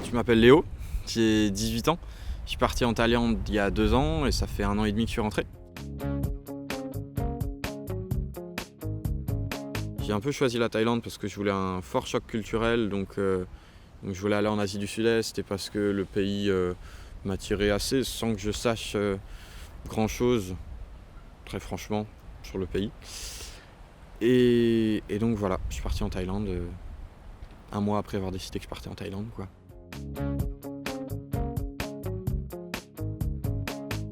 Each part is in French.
Je m'appelle Léo, j'ai 18 ans. Je suis parti en Thaïlande il y a 2 ans et ça fait 1 an et demi que je suis rentré. J'ai un peu choisi la Thaïlande parce que je voulais un fort choc culturel, donc je voulais aller en Asie du Sud-Est et parce que le pays m'attirait assez sans que je sache grand-chose, très franchement, sur le pays. Et donc voilà, je suis parti en Thaïlande 1 mois après avoir décidé que je partais en Thaïlande, quoi.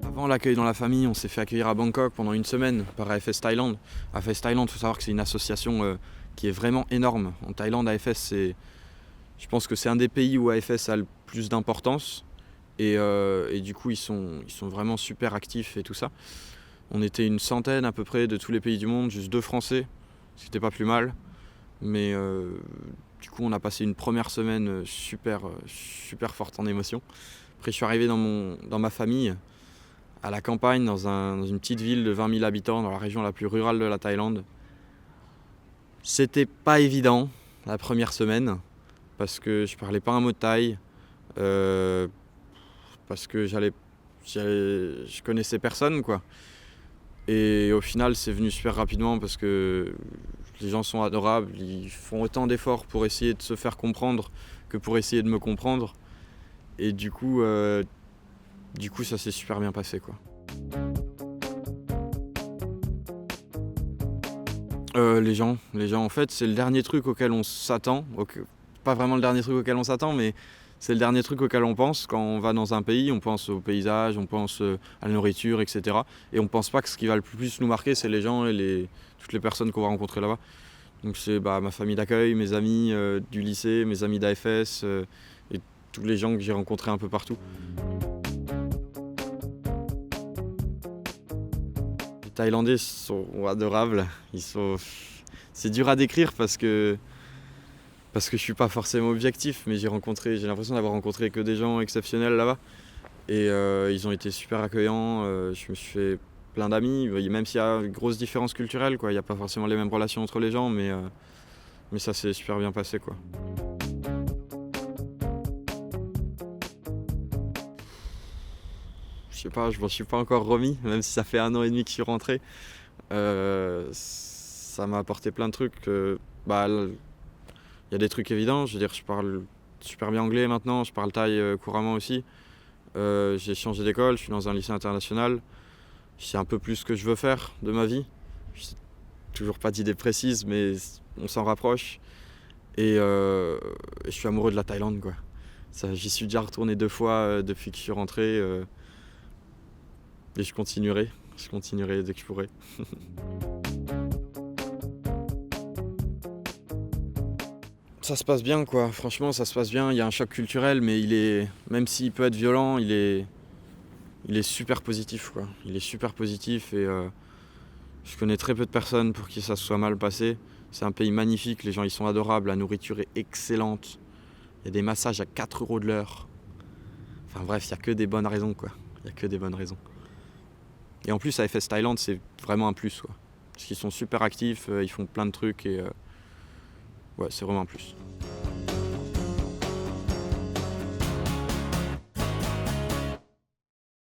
Avant l'accueil dans la famille, on s'est fait accueillir à Bangkok pendant 1 semaine par AFS Thaïlande. AFS Thaïlande, il faut savoir que c'est une association qui est vraiment énorme. En Thaïlande, AFS, je pense que c'est un des pays où AFS a le plus d'importance. Et du coup, ils sont vraiment super actifs et tout ça. On était une centaine à peu près de tous les pays du monde, juste 2 Français, c'était pas plus mal. Mais du coup, on a passé une première semaine super forte en émotion. Après, je suis arrivé dans ma famille, à la campagne, dans une petite ville de 20 000 habitants, dans la région la plus rurale de la Thaïlande. C'était pas évident la première semaine, parce que je parlais pas un mot de thaï, parce que je connaissais personne, quoi. Et au final, c'est venu super rapidement parce que les gens sont adorables, ils font autant d'efforts pour essayer de se faire comprendre que pour essayer de me comprendre. Et du coup, ça s'est super bien passé, quoi. Les gens, en fait, c'est le dernier truc auquel on s'attend. Pas vraiment le dernier truc auquel on s'attend, mais c'est le dernier truc auquel on pense. Quand on va dans un pays, on pense au paysage, on pense à la nourriture, etc. Et on pense pas que ce qui va le plus nous marquer, c'est les gens et toutes les personnes qu'on va rencontrer là-bas. Donc c'est ma famille d'accueil, mes amis du lycée, mes amis d'AFS et tous les gens que j'ai rencontrés un peu partout. Les Thaïlandais sont adorables. C'est dur à décrire parce que je suis pas forcément objectif, mais j'ai l'impression d'avoir rencontré que des gens exceptionnels là-bas. Et ils ont été super accueillants. Je me suis fait plein d'amis, même s'il y a une grosse différence culturelle, quoi. Il n'y a pas forcément les mêmes relations entre les gens, mais ça s'est super bien passé, quoi. Je sais pas, je m'en suis pas encore remis, même si ça fait 1 an et demi que je suis rentré. Ça m'a apporté plein de trucs. Il y a des trucs évidents, je veux dire, je parle super bien anglais maintenant, je parle thaï couramment aussi. J'ai changé d'école, je suis dans un lycée international. Je sais un peu plus ce que je veux faire de ma vie. Je n'ai toujours pas d'idée précise, mais on s'en rapproche. Et je suis amoureux de la Thaïlande, quoi. J'y suis déjà retourné 2 fois depuis que je suis rentré. Et je continuerai dès que je pourrai. Ça se passe bien, quoi. Franchement, ça se passe bien. Il y a un choc culturel, mais même s'il peut être violent, il est super positif, quoi. Il est super positif et je connais très peu de personnes pour qui ça se soit mal passé. C'est un pays magnifique, les gens ils sont adorables, la nourriture est excellente. Il y a des massages à 4 € de l'heure. Enfin bref, il n'y a que des bonnes raisons, quoi. Il n'y a que des bonnes raisons. Et en plus, AFS Thaïlande, c'est vraiment un plus, quoi. Parce qu'ils sont super actifs, ils font plein de trucs et ouais, c'est vraiment un plus.